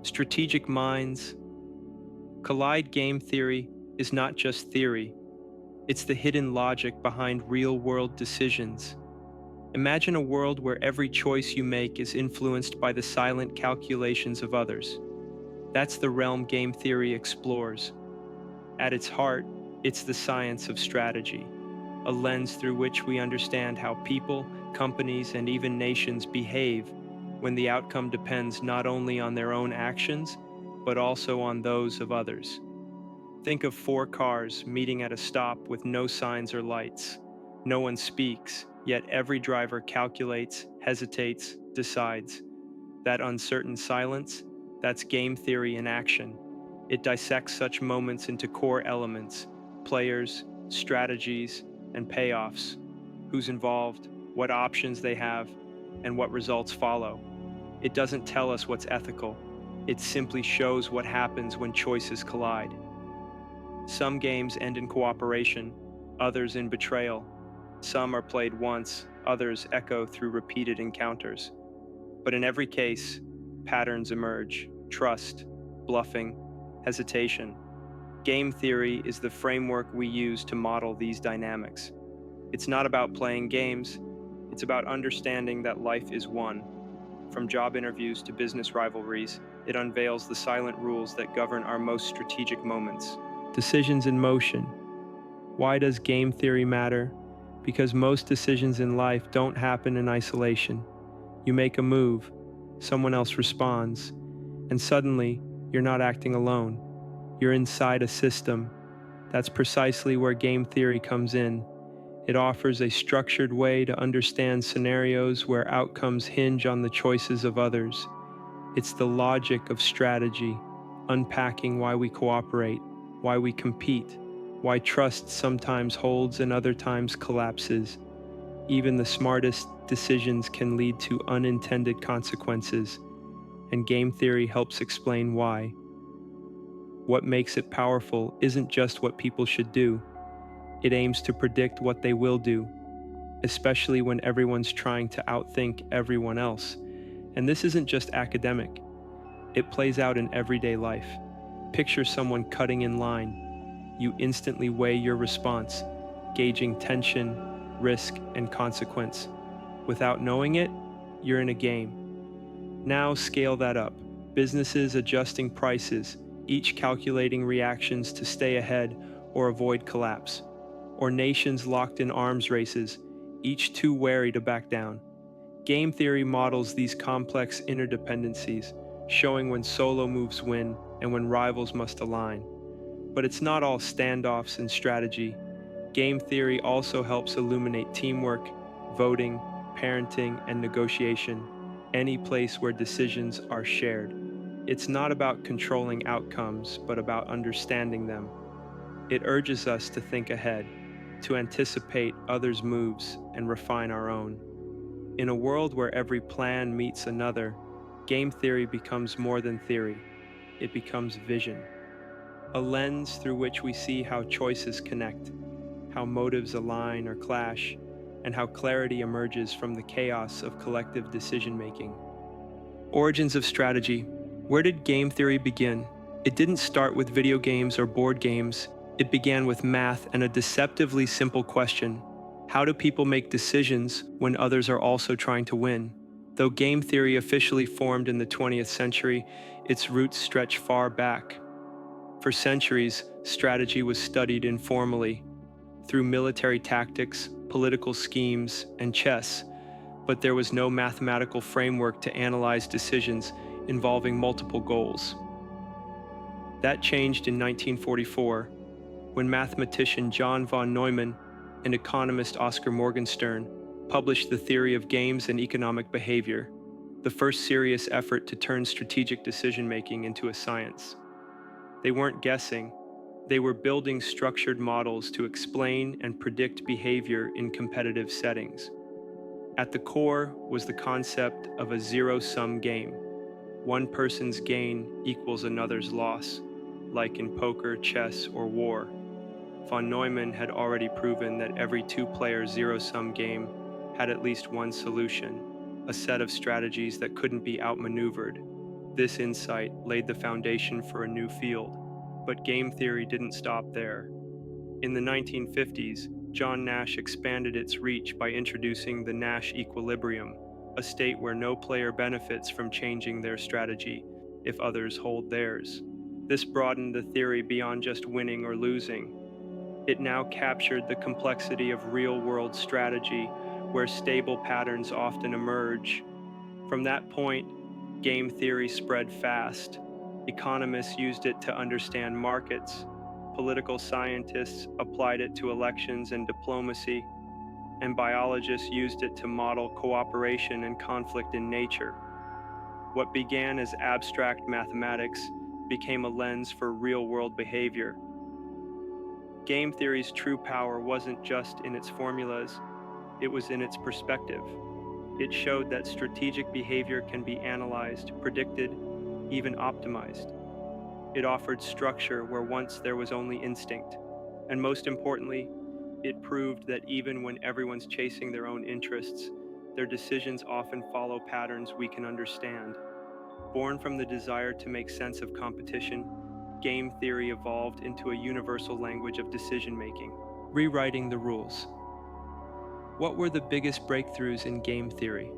Strategic minds. Collide game theory is not just theory, it's the hidden logic behind real world decisions. Imagine a world where every choice you make is influenced by the silent calculations of others. That's the realm game theory explores. At its heart, it's the science of strategy, a lens through which we understand how people, companies, and even nations behave when the outcome depends not only on their own actions, but also on those of others. Think of four cars meeting at a stop with no signs or lights. No one speaks, yet every driver calculates, hesitates, decides. That uncertain silence, that's game theory in action. It dissects such moments into core elements: players, strategies, and payoffs. Who's involved, what options they have, and what results follow. It doesn't tell us what's ethical. It simply shows what happens when choices collide. Some games end in cooperation, others in betrayal. Some are played once, others echo through repeated encounters. But in every case, patterns emerge: trust, bluffing, hesitation. Game theory is the framework we use to model these dynamics. It's not about playing games, it's about understanding that life is one. From job interviews to business rivalries, it unveils the silent rules that govern our most strategic moments. Decisions in motion. Why does game theory matter? Because most decisions in life don't happen in isolation. You make a move, someone else responds, and suddenly you're not acting alone. You're inside a system. That's precisely where game theory comes in. It offers a structured way to understand scenarios where outcomes hinge on the choices of others. It's the logic of strategy, unpacking why we cooperate, why we compete, why trust sometimes holds and other times collapses. Even the smartest decisions can lead to unintended consequences, and game theory helps explain why. What makes it powerful isn't just what people should do, it aims to predict what they will do, especially when everyone's trying to outthink everyone else. And this isn't just academic, it plays out in everyday life. Picture someone cutting in line. You instantly weigh your response, gauging tension, risk, and consequence. Without knowing it, you're in a game. Now scale that up. Businesses adjusting prices, each calculating reactions to stay ahead or avoid collapse. Or nations locked in arms races, each too wary to back down. Game theory models these complex interdependencies, showing when solo moves win and when rivals must align. But it's not all standoffs and strategy. Game theory also helps illuminate teamwork, voting, parenting, and negotiation, any place where decisions are shared. It's not about controlling outcomes, but about understanding them. It urges us to think ahead, to anticipate others' moves and refine our own. In a world where every plan meets another, game theory becomes more than theory. It becomes vision, a lens through which we see how choices connect, how motives align or clash, and how clarity emerges from the chaos of collective decision-making. Origins of strategy. Where did game theory begin? It didn't start with video games or board games. It began with math and a deceptively simple question: how do people make decisions when others are also trying to win? Though game theory officially formed in the 20th century, its roots stretch far back. For centuries, strategy was studied informally, through military tactics, political schemes, and chess, but there was no mathematical framework to analyze decisions involving multiple goals. That changed in 1944, when mathematician John von Neumann and economist Oscar Morgenstern published The Theory of Games and Economic Behavior, the first serious effort to turn strategic decision-making into a science. They weren't guessing, they were building structured models to explain and predict behavior in competitive settings. At the core was the concept of a zero-sum game. One person's gain equals another's loss, like in poker, chess, or war. Von Neumann had already proven that every two-player zero-sum game had at least one solution, a set of strategies that couldn't be outmaneuvered. This insight laid the foundation for a new field, but game theory didn't stop there. In the 1950s, John Nash expanded its reach by introducing the Nash equilibrium, a state where no player benefits from changing their strategy if others hold theirs. This broadened the theory beyond just winning or losing. It now captured the complexity of real-world strategy, where stable patterns often emerge. From that point, game theory spread fast. Economists used it to understand markets, political scientists applied it to elections and diplomacy, and biologists used it to model cooperation and conflict in nature. What began as abstract mathematics became a lens for real-world behavior. Game theory's true power wasn't just in its formulas, it was in its perspective. It showed that strategic behavior can be analyzed, predicted, even optimized. It offered structure where once there was only instinct. And most importantly, it proved that even when everyone's chasing their own interests, their decisions often follow patterns we can understand. Born from the desire to make sense of competition, game theory evolved into a universal language of decision-making. Rewriting the rules. What were the biggest breakthroughs in game theory?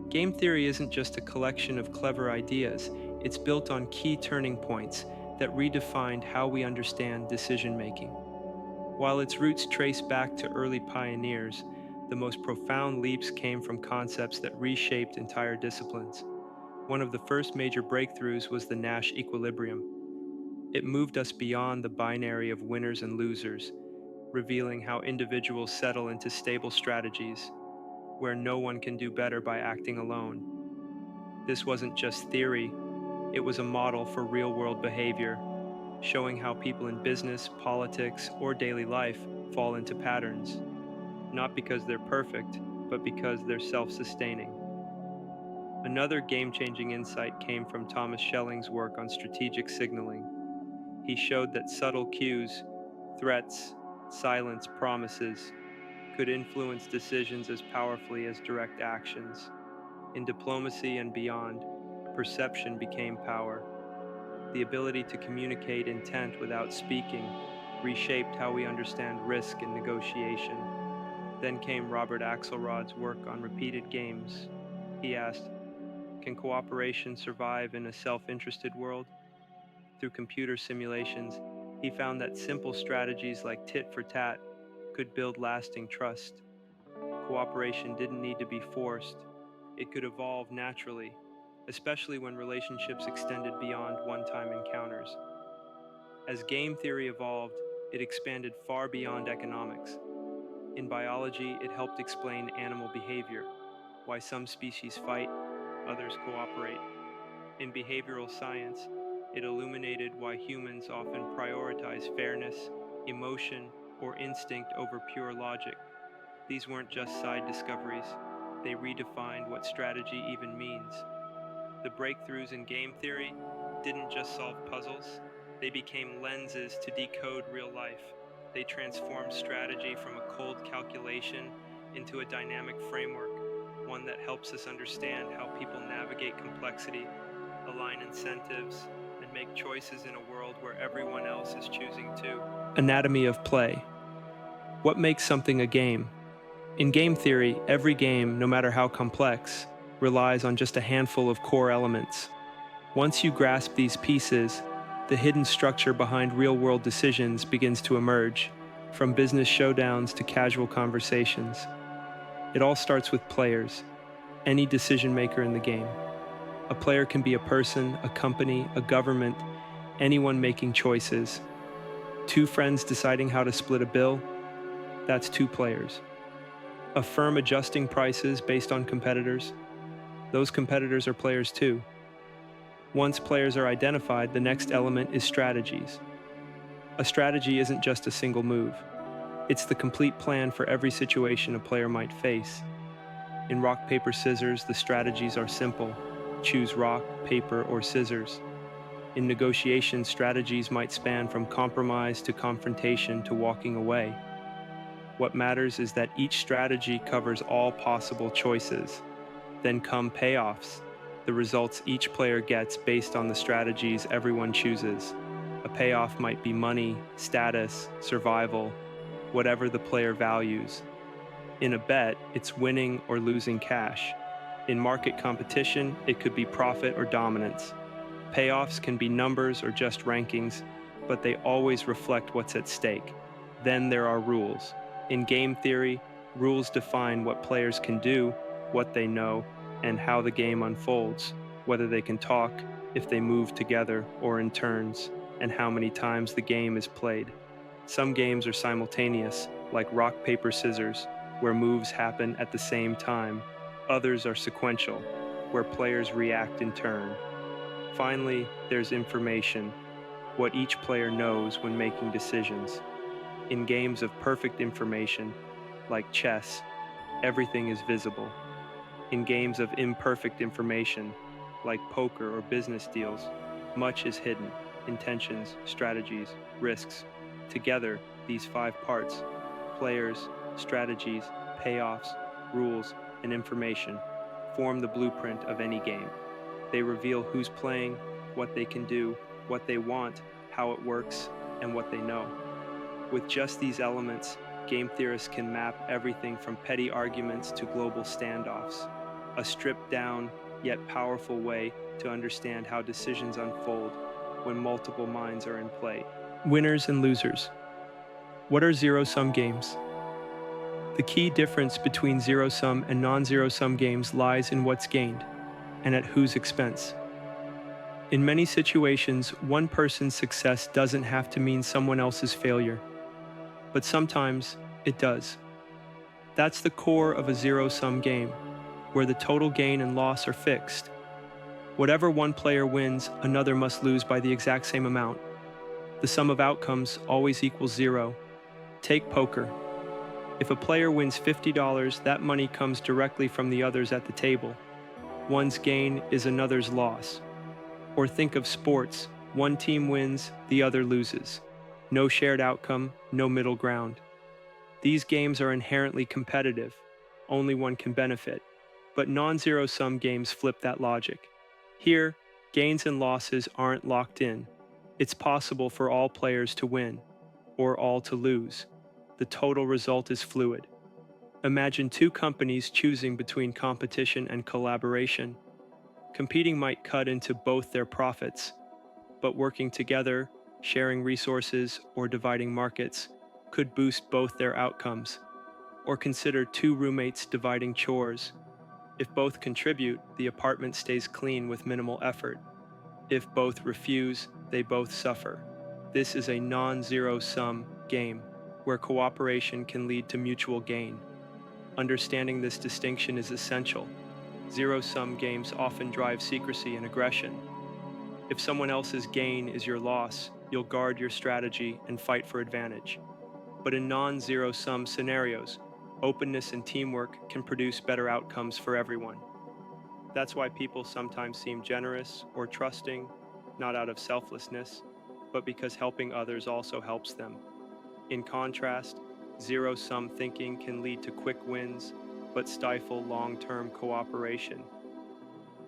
Game theory isn't just a collection of clever ideas, it's built on key turning points that redefined how we understand decision-making. While its roots trace back to early pioneers, the most profound leaps came from concepts that reshaped entire disciplines. One of the first major breakthroughs was the Nash equilibrium. It moved us beyond the binary of winners and losers, revealing how individuals settle into stable strategies, where no one can do better by acting alone. This wasn't just theory, it was a model for real-world behavior, showing how people in business, politics, or daily life fall into patterns, not because they're perfect, but because they're self-sustaining. Another game-changing insight came from Thomas Schelling's work on strategic signaling. He showed that subtle cues, threats, silence, promises, could influence decisions as powerfully as direct actions. In diplomacy and beyond, perception became power. The ability to communicate intent without speaking reshaped how we understand risk and negotiation. Then came Robert Axelrod's work on repeated games. He asked, can cooperation survive in a self-interested world? Through computer simulations, he found that simple strategies like tit for tat could build lasting trust. Cooperation didn't need to be forced. It could evolve naturally, especially when relationships extended beyond one-time encounters. As game theory evolved, it expanded far beyond economics. In biology, it helped explain animal behavior, why some species fight, others cooperate. In behavioral science, it illuminated why humans often prioritize fairness, emotion, or instinct over pure logic. These weren't just side discoveries, they redefined what strategy even means. The breakthroughs in game theory didn't just solve puzzles, they became lenses to decode real life. They transformed strategy from a cold calculation into a dynamic framework, one that helps us understand how people navigate complexity, align incentives, and make choices in a world where everyone else is choosing too. Anatomy of play. What makes something a game? In game theory, every game, no matter how complex, relies on just a handful of core elements. Once you grasp these pieces, the hidden structure behind real-world decisions begins to emerge, from business showdowns to casual conversations. It all starts with players, any decision maker in the game. A player can be a person, a company, a government, anyone making choices. Two friends deciding how to split a bill, that's two players. A firm adjusting prices based on competitors, those competitors are players too. Once players are identified, the next element is strategies. A strategy isn't just a single move. It's the complete plan for every situation a player might face. In rock, paper, scissors, the strategies are simple. Choose rock, paper, or scissors. In negotiation, strategies might span from compromise to confrontation to walking away. What matters is that each strategy covers all possible choices. Then come payoffs. the results each player gets based on the strategies everyone chooses. A payoff might be money, status, survival, whatever the player values. In a bet, it's winning or losing cash. In market competition, it could be profit or dominance. Payoffs can be numbers or just rankings, but they always reflect what's at stake. Then there are rules. In game theory, rules define what players can do, what they know, and how the game unfolds, whether they can talk, if they move together or in turns, and how many times the game is played. Some games are simultaneous, like rock, paper, scissors, where moves happen at the same time. Others are sequential, where players react in turn. Finally, there's information, what each player knows when making decisions. In games of perfect information, like chess, everything is visible. In games of imperfect information, like poker or business deals, much is hidden: intentions, strategies, risks. Together, these five parts: players, strategies, payoffs, rules, and information form the blueprint of any game. They reveal who's playing, what they can do, what they want, how it works, and what they know. With just these elements, game theorists can map everything from petty arguments to global standoffs, a stripped down yet powerful way to understand how decisions unfold when multiple minds are in play. Winners and losers. What are zero-sum games? The key difference between zero-sum and non-zero-sum games lies in what's gained, and at whose expense. In many situations, one person's success doesn't have to mean someone else's failure, but sometimes it does. That's the core of a zero-sum game, where the total gain and loss are fixed. Whatever one player wins, another must lose by the exact same amount. The sum of outcomes always equals zero. Take poker. If a player wins $50, that money comes directly from the others at the table. One's gain is another's loss. Or think of sports. One team wins, the other loses. No shared outcome, no middle ground. These games are inherently competitive. Only one can benefit. But non-zero-sum games flip that logic. Here, gains and losses aren't locked in. It's possible for all players to win, or all to lose. The total result is fluid. Imagine two companies choosing between competition and collaboration. Competing might cut into both their profits, but working together, sharing resources, or dividing markets could boost both their outcomes. Or consider two roommates dividing chores. If both contribute, the apartment stays clean with minimal effort. If both refuse, they both suffer. This is a non-zero-sum game, where cooperation can lead to mutual gain. Understanding this distinction is essential. Zero-sum games often drive secrecy and aggression. If someone else's gain is your loss, you'll guard your strategy and fight for advantage. But in non-zero-sum scenarios, openness and teamwork can produce better outcomes for everyone. That's why people sometimes seem generous or trusting, not out of selflessness, but because helping others also helps them. In contrast, zero-sum thinking can lead to quick wins, but stifle long-term cooperation.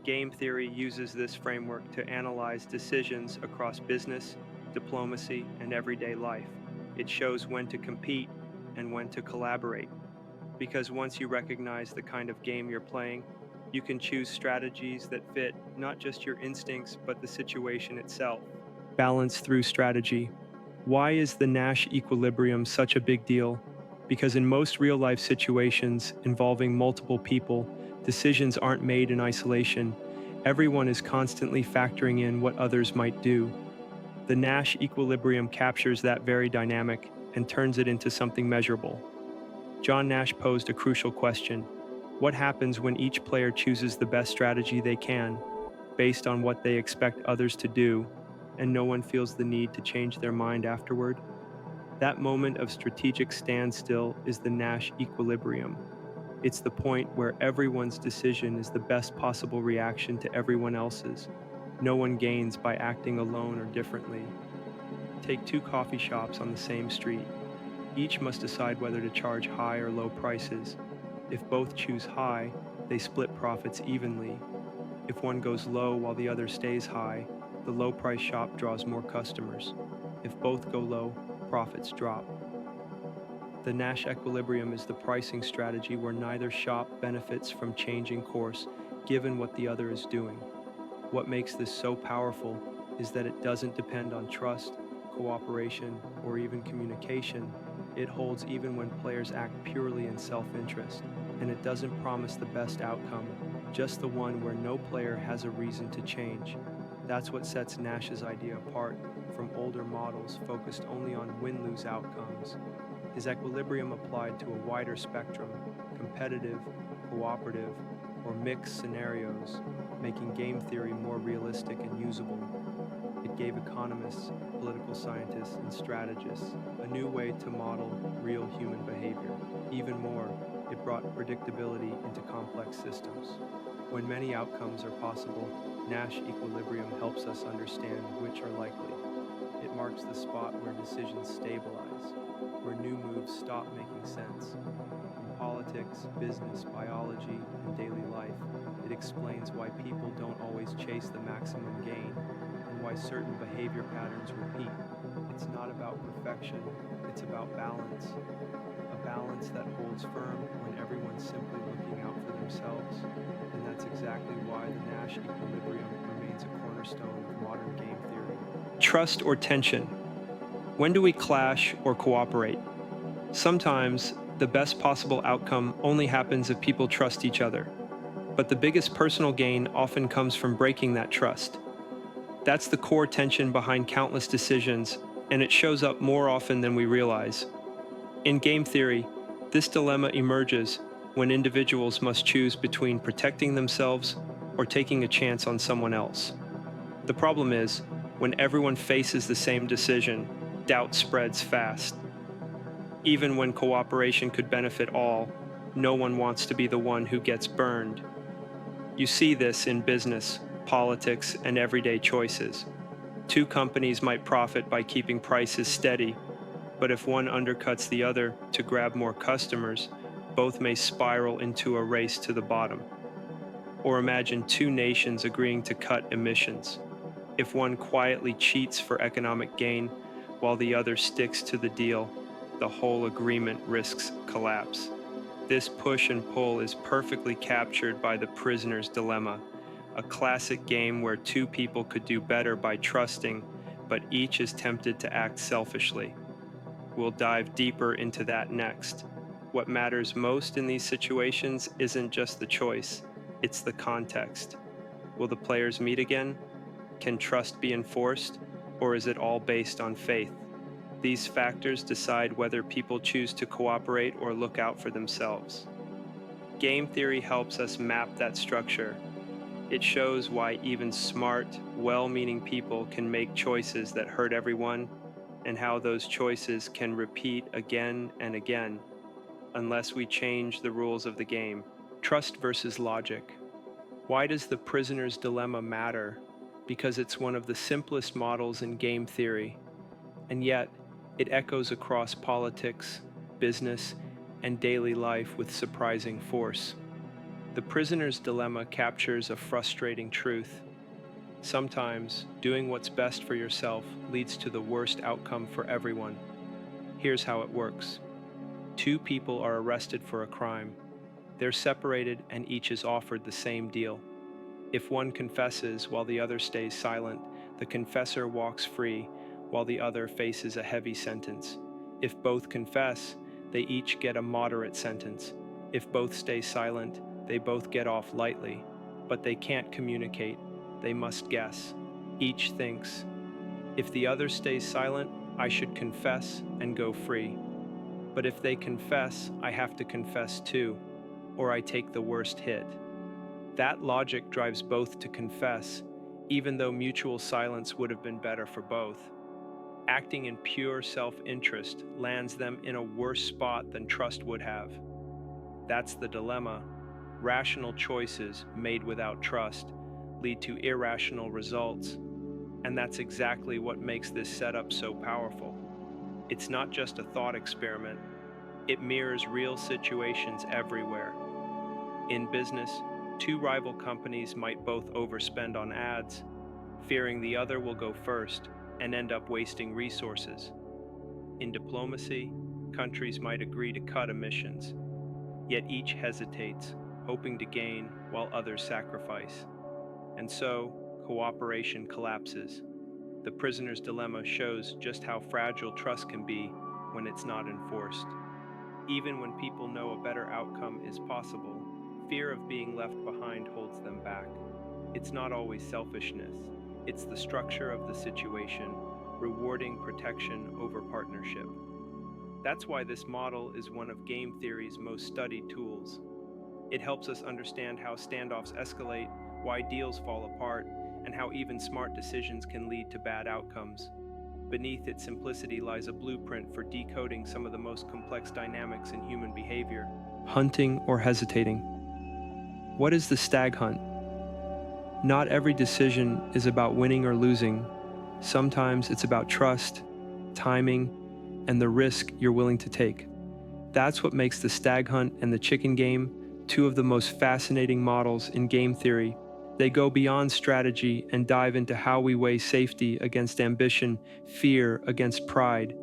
Game theory uses this framework to analyze decisions across business, diplomacy, and everyday life. It shows when to compete and when to collaborate. Because once you recognize the kind of game you're playing, you can choose strategies that fit not just your instincts, but the situation itself. Balance through strategy. Why is the Nash equilibrium such a big deal? Because in most real-life situations involving multiple people, decisions aren't made in isolation. Everyone is constantly factoring in what others might do. The Nash equilibrium captures that very dynamic and turns it into something measurable. John Nash posed a crucial question: what happens when each player chooses the best strategy they can, based on what they expect others to do, and no one feels the need to change their mind afterward? That moment of strategic standstill is the Nash equilibrium. It's the point where everyone's decision is the best possible reaction to everyone else's. No one gains by acting alone or differently. Take two coffee shops on the same street. Each must decide whether to charge high or low prices. If both choose high, they split profits evenly. If one goes low while the other stays high, the low price shop draws more customers. If both go low, profits drop. The Nash equilibrium is the pricing strategy where neither shop benefits from changing course given what the other is doing. What makes this so powerful is that it doesn't depend on trust, cooperation, or even communication. It holds even when players act purely in self-interest, and it doesn't promise the best outcome, just the one where no player has a reason to change. That's what sets Nash's idea apart from older models focused only on win-lose outcomes. His equilibrium applied to a wider spectrum, competitive, cooperative, or mixed scenarios, making game theory more realistic and usable. It gave economists, political scientists, and strategists a new way to model real human behavior. Even more, it brought predictability into complex systems. When many outcomes are possible, Nash equilibrium helps us understand which are likely. It marks the spot where decisions stabilize, where new moves stop making sense. In politics, business, biology, and daily life, it explains why people don't always chase the maximum gain and why certain behavior patterns repeat. It's not about perfection, it's about balance. A balance that holds firm when everyone's simply looking out for themselves. And that's exactly why the Nash equilibrium remains a cornerstone of modern game theory. Trust or tension. When do we clash or cooperate? Sometimes, the best possible outcome only happens if people trust each other. But the biggest personal gain often comes from breaking that trust. That's the core tension behind countless decisions, and it shows up more often than we realize. In game theory, this dilemma emerges when individuals must choose between protecting themselves or taking a chance on someone else. The problem is, when everyone faces the same decision, doubt spreads fast. Even when cooperation could benefit all, no one wants to be the one who gets burned. You see this in business, politics, and everyday choices. Two companies might profit by keeping prices steady, but if one undercuts the other to grab more customers, both may spiral into a race to the bottom. Or imagine two nations agreeing to cut emissions. If one quietly cheats for economic gain while the other sticks to the deal, the whole agreement risks collapse. This push and pull is perfectly captured by the prisoner's dilemma, a classic game where two people could do better by trusting, but each is tempted to act selfishly. We'll dive deeper into that next. What matters most in these situations isn't just the choice, it's the context. Will the players meet again? Can trust be enforced? Or is it all based on faith? These factors decide whether people choose to cooperate or look out for themselves. Game theory helps us map that structure. It shows why even smart, well-meaning people can make choices that hurt everyone, and how those choices can repeat again and again, unless we change the rules of the game. Trust versus logic. Why does the prisoner's dilemma matter? Because it's one of the simplest models in game theory, and yet it echoes across politics, business, and daily life with surprising force. The prisoner's dilemma captures a frustrating truth. Sometimes, doing what's best for yourself leads to the worst outcome for everyone. Here's how it works. Two people are arrested for a crime. They're separated and each is offered the same deal. If one confesses while the other stays silent, the confessor walks free while the other faces a heavy sentence. If both confess, they each get a moderate sentence. If both stay silent, they both get off lightly. But they can't communicate, they must guess. Each thinks, if the other stays silent, I should confess and go free. But if they confess, I have to confess too, or I take the worst hit. That logic drives both to confess, even though mutual silence would have been better for both. Acting in pure self-interest lands them in a worse spot than trust would have. That's the dilemma. Rational choices made without trust lead to irrational results, and that's exactly what makes this setup so powerful. It's not just a thought experiment, it mirrors real situations everywhere. In business, Two rival companies might both overspend on ads, fearing the other will go first and end up wasting resources. In diplomacy, countries might agree to cut emissions, yet each hesitates, hoping to gain while others sacrifice. And so, cooperation collapses. The prisoner's dilemma shows just how fragile trust can be when it's not enforced. Even when people know a better outcome is possible, fear of being left behind holds them back. It's not always selfishness, it's the structure of the situation, rewarding protection over partnership. That's why this model is one of game theory's most studied tools. It helps us understand how standoffs escalate, why deals fall apart, and how even smart decisions can lead to bad outcomes. Beneath its simplicity lies a blueprint for decoding some of the most complex dynamics in human behavior. Hunting or hesitating. What is the stag hunt? Not every decision is about winning or losing. Sometimes it's about trust, timing, and the risk you're willing to take. That's what makes the stag hunt and the chicken game two of the most fascinating models in game theory. They go beyond strategy and dive into how we weigh safety against ambition, fear against pride.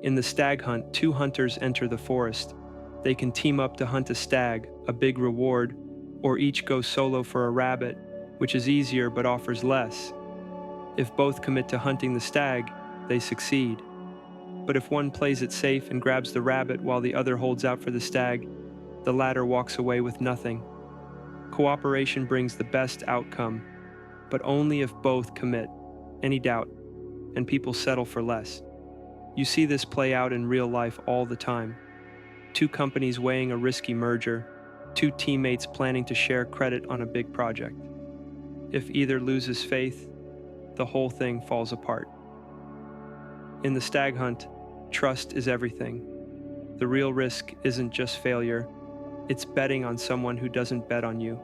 In the stag hunt, two hunters enter the forest. They can team up to hunt a stag, a big reward, or each go solo for a rabbit, which is easier but offers less. If both commit to hunting the stag, they succeed. But if one plays it safe and grabs the rabbit while the other holds out for the stag, the latter walks away with nothing. Cooperation brings the best outcome, but only if both commit. Any doubt, and people settle for less. You see this play out in real life all the time. Two companies weighing a risky merger, two teammates planning to share credit on a big project. If either loses faith, the whole thing falls apart. In the stag hunt, trust is everything. The real risk isn't just failure, it's betting on someone who doesn't bet on you.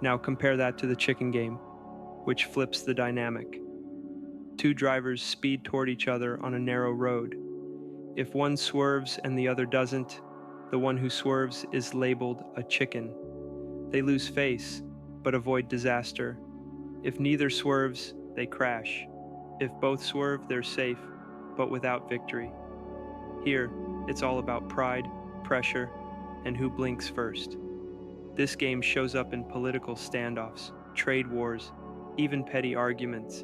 Now compare that to the chicken game, which flips the dynamic. Two drivers speed toward each other on a narrow road. If one swerves and the other doesn't, the one who swerves is labeled a chicken. They lose face, but avoid disaster. If neither swerves, they crash. If both swerve, they're safe, but without victory. Here, it's all about pride, pressure, and who blinks first. This game shows up in political standoffs, trade wars, even petty arguments.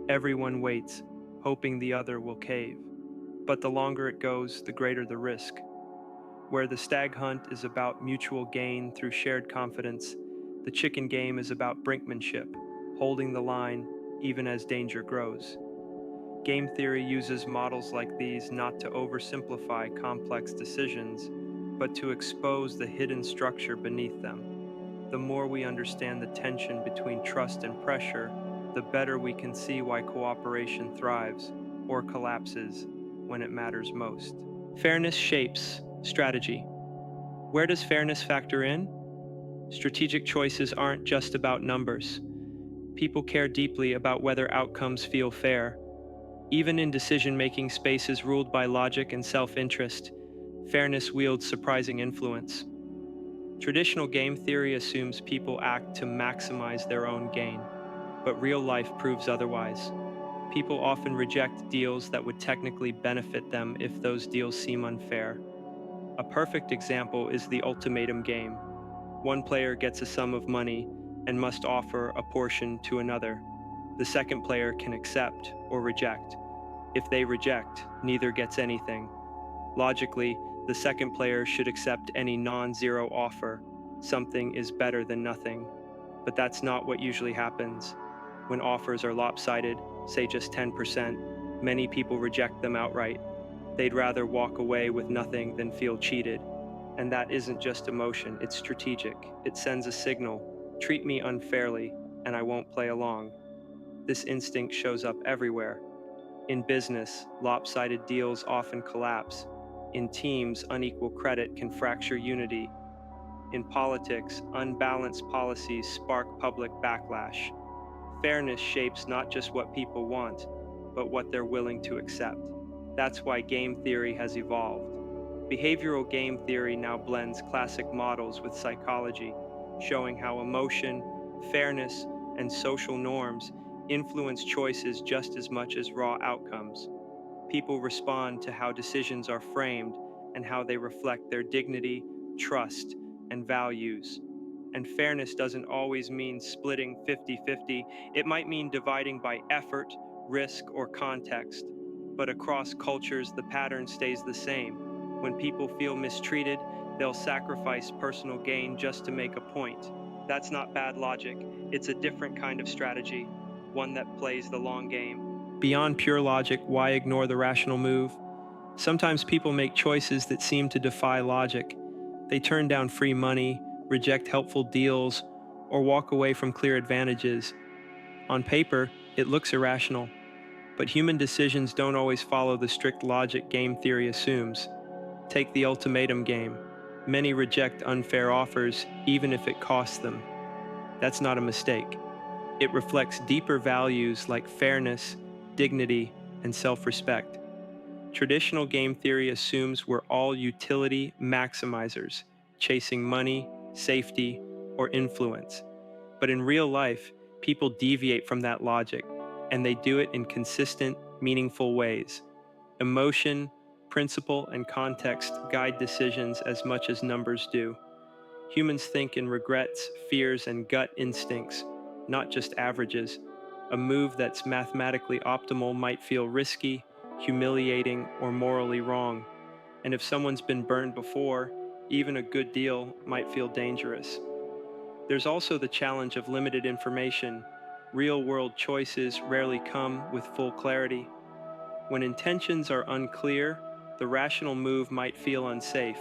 Everyone waits, hoping the other will cave. But the longer it goes, the greater the risk. Where the stag hunt is about mutual gain through shared confidence, the chicken game is about brinkmanship, holding the line even as danger grows. Game theory uses models like these not to oversimplify complex decisions, but to expose the hidden structure beneath them. The more we understand the tension between trust and pressure, the better we can see why cooperation thrives or collapses when it matters most. Fairness shapes strategy. Where does fairness factor in? Strategic choices aren't just about numbers. People care deeply about whether outcomes feel fair. Even in decision-making spaces ruled by logic and self-interest, fairness wields surprising influence. Traditional game theory assumes people act to maximize their own gain, but real life proves otherwise. People often reject deals that would technically benefit them if those deals seem unfair. A perfect example is the ultimatum game. One player gets a sum of money and must offer a portion to another. The second player can accept or reject. If they reject, neither gets anything. Logically, the second player should accept any non-zero offer. Something is better than nothing. But that's not what usually happens. When offers are lopsided, say just 10%, many people reject them outright. They'd rather walk away with nothing than feel cheated. And that isn't just emotion, it's strategic. It sends a signal: treat me unfairly, and I won't play along. This instinct shows up everywhere. In business, lopsided deals often collapse. In teams, unequal credit can fracture unity. In politics, unbalanced policies spark public backlash. Fairness shapes not just what people want, but what they're willing to accept. That's why game theory has evolved. Behavioral game theory now blends classic models with psychology, showing how emotion, fairness, and social norms influence choices just as much as raw outcomes. People respond to how decisions are framed and how they reflect their dignity, trust, and values. And fairness doesn't always mean splitting 50-50. It might mean dividing by effort, risk, or context. But across cultures, the pattern stays the same. When people feel mistreated, they'll sacrifice personal gain just to make a point. That's not bad logic. It's a different kind of strategy, one that plays the long game. Beyond pure logic, why ignore the rational move? Sometimes people make choices that seem to defy logic. They turn down free money, reject helpful deals, or walk away from clear advantages. On paper, it looks irrational, but human decisions don't always follow the strict logic game theory assumes. Take the ultimatum game. Many reject unfair offers, even if it costs them. That's not a mistake. It reflects deeper values like fairness, dignity, and self-respect. Traditional game theory assumes we're all utility maximizers, chasing money, safety, or influence. But in real life, people deviate from that logic, and they do it in consistent, meaningful ways. Emotion, principle, and context guide decisions as much as numbers do. Humans think in regrets, fears, and gut instincts, not just averages. A move that's mathematically optimal might feel risky, humiliating, or morally wrong. And if someone's been burned before, even a good deal might feel dangerous. There's also the challenge of limited information. Real-world choices rarely come with full clarity. When intentions are unclear, the rational move might feel unsafe.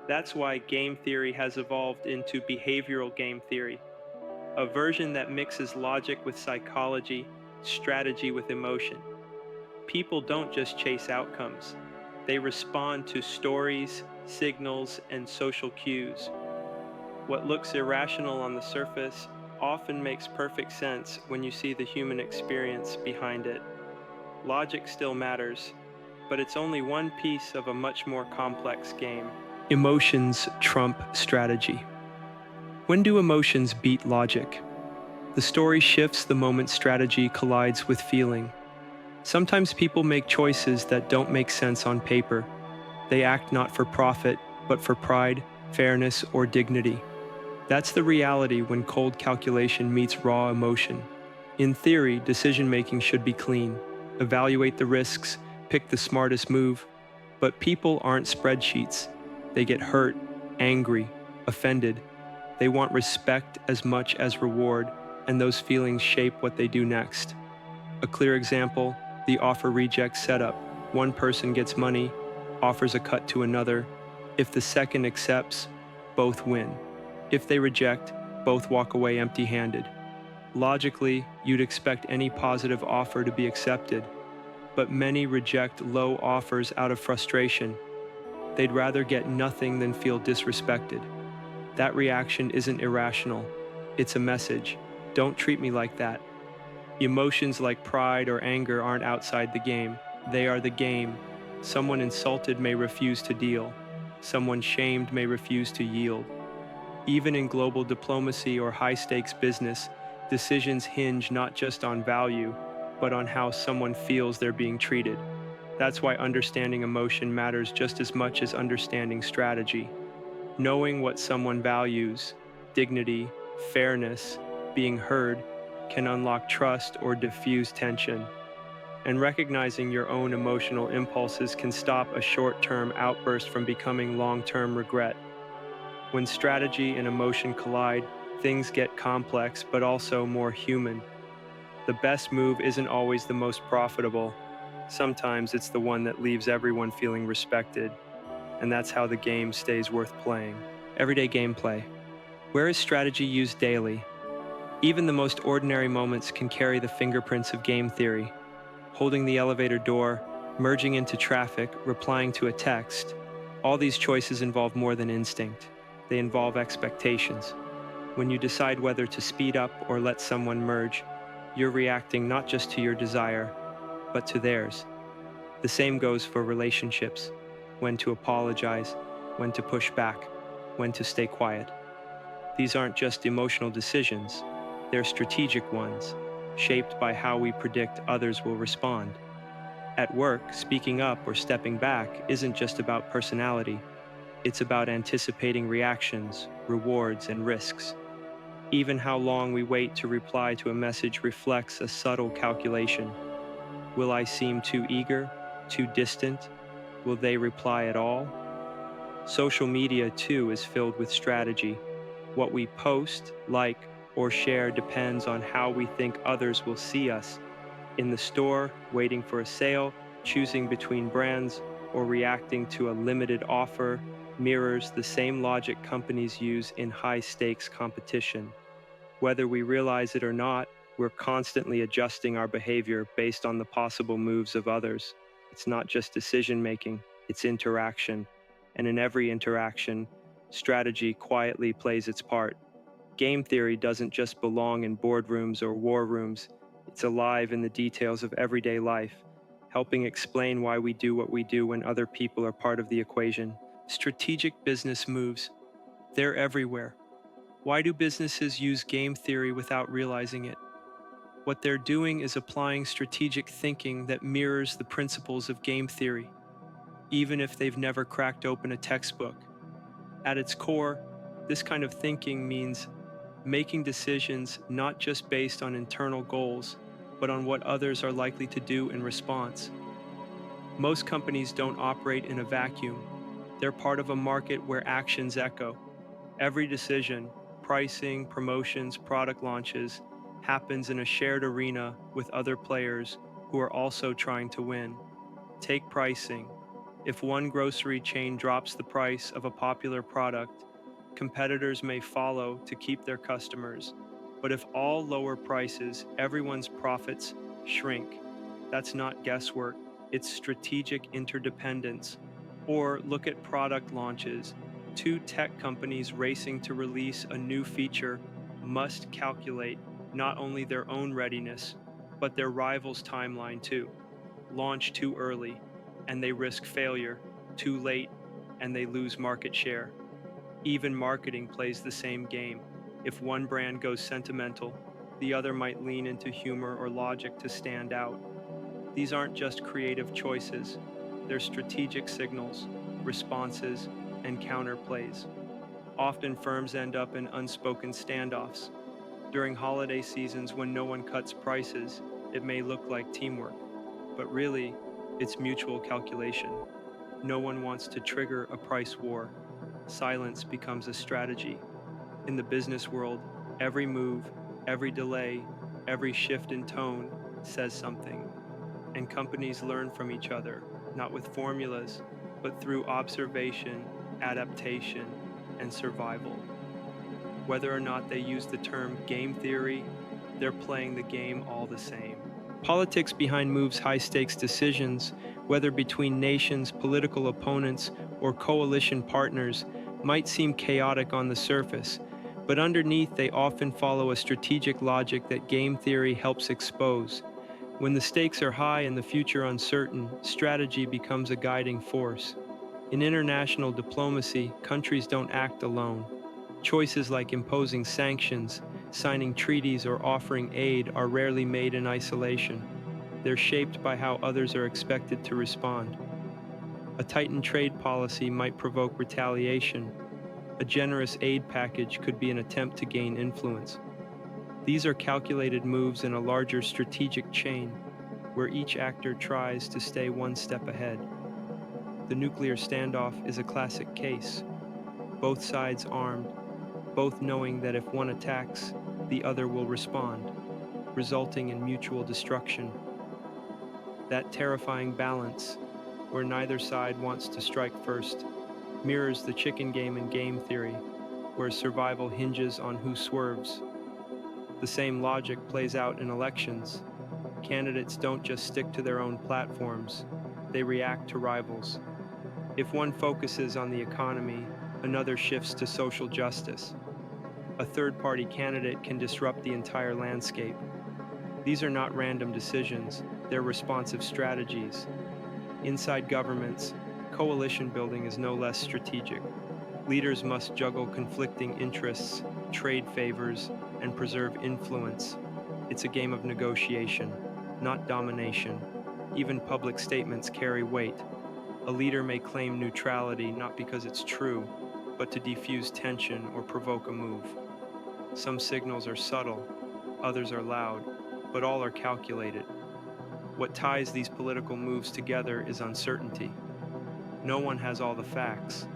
That's why game theory has evolved into behavioral game theory, a version that mixes logic with psychology, strategy with emotion. People don't just chase outcomes. They respond to stories, signals, and social cues. What looks irrational on the surface often makes perfect sense when you see the human experience behind it. Logic still matters, but it's only one piece of a much more complex game. Emotions trump strategy. When do emotions beat logic? The story shifts the moment strategy collides with feeling. Sometimes people make choices that don't make sense on paper. They act not for profit, but for pride, fairness, or dignity. That's the reality when cold calculation meets raw emotion. In theory, decision-making should be clean. Evaluate the risks, pick the smartest move. But people aren't spreadsheets. They get hurt, angry, offended. They want respect as much as reward, and those feelings shape what they do next. A clear example, the offer reject setup. One person gets money, offers a cut to another. If the second accepts, both win. If they reject, both walk away empty-handed. Logically, you'd expect any positive offer to be accepted, but many reject low offers out of frustration. They'd rather get nothing than feel disrespected. That reaction isn't irrational. It's a message. Don't treat me like that. Emotions like pride or anger aren't outside the game. They are the game. Someone insulted may refuse to deal. Someone shamed may refuse to yield. Even in global diplomacy or high-stakes business, decisions hinge not just on value, but on how someone feels they're being treated. That's why understanding emotion matters just as much as understanding strategy. Knowing what someone values, dignity, fairness, being heard, can unlock trust or diffuse tension. And recognizing your own emotional impulses can stop a short-term outburst from becoming long-term regret. When strategy and emotion collide, things get complex but also more human. The best move isn't always the most profitable. Sometimes it's the one that leaves everyone feeling respected, and that's how the game stays worth playing. Everyday gameplay. Where is strategy used daily? Even the most ordinary moments can carry the fingerprints of game theory. Holding the elevator door, merging into traffic, replying to a text. All these choices involve more than instinct. They involve expectations. When you decide whether to speed up or let someone merge, you're reacting not just to your desire, but to theirs. The same goes for relationships. When to apologize, when to push back, when to stay quiet. These aren't just emotional decisions, they're strategic ones, shaped by how we predict others will respond. At work, speaking up or stepping back isn't just about personality, it's about anticipating reactions, rewards, and risks. Even how long we wait to reply to a message reflects a subtle calculation. Will I seem too eager, too distant? Will they reply at all? Social media, too, is filled with strategy. What we post, like, or share depends on how we think others will see us. In the store, waiting for a sale, choosing between brands, or reacting to a limited offer mirrors the same logic companies use in high stakes competition. Whether we realize it or not, we're constantly adjusting our behavior based on the possible moves of others. It's not just decision making, it's interaction. And in every interaction, strategy quietly plays its part. Game theory doesn't just belong in boardrooms or war rooms, it's alive in the details of everyday life, helping explain why we do what we do when other people are part of the equation. Strategic business moves, they're everywhere. Why do businesses use game theory without realizing it? What they're doing is applying strategic thinking that mirrors the principles of game theory, even if they've never cracked open a textbook. At its core, this kind of thinking means making decisions not just based on internal goals, but on what others are likely to do in response. Most companies don't operate in a vacuum. They're part of a market where actions echo. Every decision, pricing, promotions, product launches, happens in a shared arena with other players who are also trying to win. Take pricing. If one grocery chain drops the price of a popular product, competitors may follow to keep their customers. But if all lower prices, everyone's profits shrink. That's not guesswork, it's strategic interdependence. Or look at product launches. Two tech companies racing to release a new feature must calculate not only their own readiness, but their rivals' timeline too. Launch too early, and they risk failure; too late, and they lose market share. Even marketing plays the same game. If one brand goes sentimental, the other might lean into humor or logic to stand out. These aren't just creative choices, they're strategic signals, responses, and counterplays. Often firms end up in unspoken standoffs. During holiday seasons when no one cuts prices, it may look like teamwork, but really, it's mutual calculation. No one wants to trigger a price war. Silence becomes a strategy. In the business world, every move, every delay, every shift in tone says something. And companies learn from each other, not with formulas, but through observation, adaptation, and survival. Whether or not they use the term game theory, they're playing the game all the same. Politics behind moves high stakes decisions, whether between nations, political opponents, or coalition partners, might seem chaotic on the surface, but underneath they often follow a strategic logic that game theory helps expose. When the stakes are high and the future uncertain, strategy becomes a guiding force. In international diplomacy, countries don't act alone. Choices like imposing sanctions, signing treaties, or offering aid are rarely made in isolation. They're shaped by how others are expected to respond. A tightened trade policy might provoke retaliation. A generous aid package could be an attempt to gain influence. These are calculated moves in a larger strategic chain, where each actor tries to stay one step ahead. The nuclear standoff is a classic case. Both sides armed, both knowing that if one attacks, the other will respond, resulting in mutual destruction. That terrifying balance, where neither side wants to strike first, mirrors the chicken game in game theory, where survival hinges on who swerves. The same logic plays out in elections. Candidates don't just stick to their own platforms, they react to rivals. If one focuses on the economy, another shifts to social justice. A third-party candidate can disrupt the entire landscape. These are not random decisions, they're responsive strategies. Inside governments, coalition building is no less strategic. Leaders must juggle conflicting interests, trade favors, and preserve influence. It's a game of negotiation, not domination. Even public statements carry weight. A leader may claim neutrality not because it's true, but to defuse tension or provoke a move. Some signals are subtle, others are loud, but all are calculated. What ties these political moves together is uncertainty. No one has all the facts.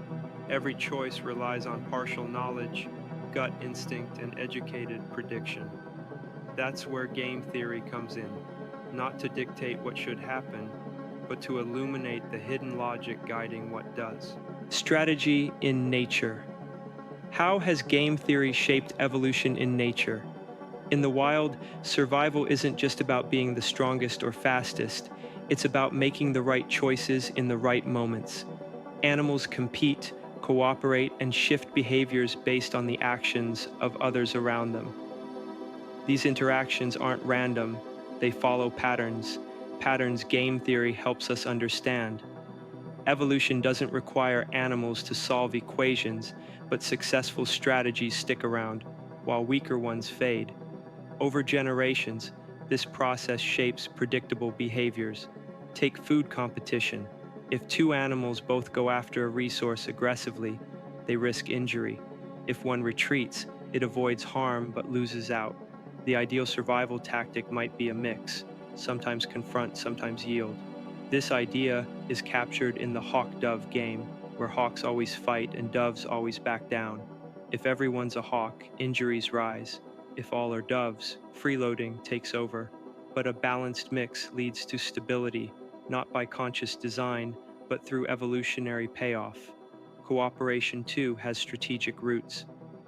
Every choice relies on partial knowledge, gut instinct, and educated prediction. That's where game theory comes in, not to dictate what should happen, but to illuminate the hidden logic guiding what does. Strategy in nature. How has game theory shaped evolution in nature? In the wild, survival isn't just about being the strongest or fastest, it's about making the right choices in the right moments. Animals compete, cooperate, and shift behaviors based on the actions of others around them. These interactions aren't random, they follow patterns. Patterns game theory helps us understand. Evolution doesn't require animals to solve equations, but successful strategies stick around, while weaker ones fade. Over generations, this process shapes predictable behaviors. Take food competition. If two animals both go after a resource aggressively, they risk injury. If one retreats, it avoids harm but loses out. The ideal survival tactic might be a mix, sometimes confront, sometimes yield. This idea is captured in the hawk-dove game, where hawks always fight and doves always back down. If everyone's a hawk, injuries rise. If all are doves, freeloading takes over. But a balanced mix leads to stability, not by conscious design, but through evolutionary payoff. Cooperation, too, has strategic roots.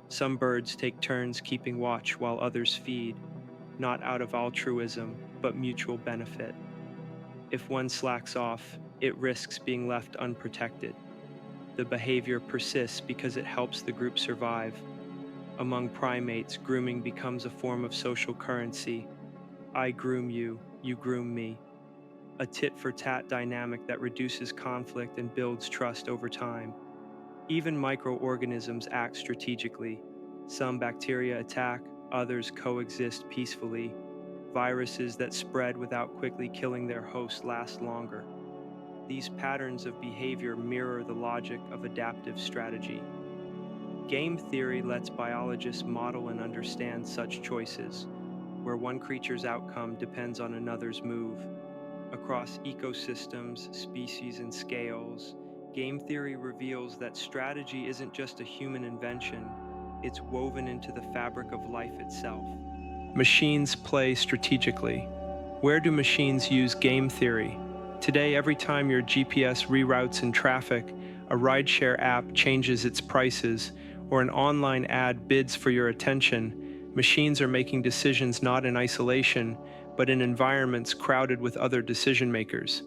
Some birds take turns keeping watch while others feed, not out of altruism, but mutual benefit. If one slacks off, it risks being left unprotected. The behavior persists because it helps the group survive. Among primates, grooming becomes a form of social currency. I groom you, you groom me. A tit-for-tat dynamic that reduces conflict and builds trust over time. Even microorganisms act strategically. Some bacteria attack, others coexist peacefully. Viruses that spread without quickly killing their host last longer. These patterns of behavior mirror the logic of adaptive strategy. Game theory lets biologists model and understand such choices, where one creature's outcome depends on another's move. Across ecosystems, species, and scales, game theory reveals that strategy isn't just a human invention, it's woven into the fabric of life itself. Machines play strategically. Where do machines use game theory? Today, every time your GPS reroutes in traffic, a rideshare app changes its prices, or an online ad bids for your attention, machines are making decisions not in isolation, but in environments crowded with other decision makers.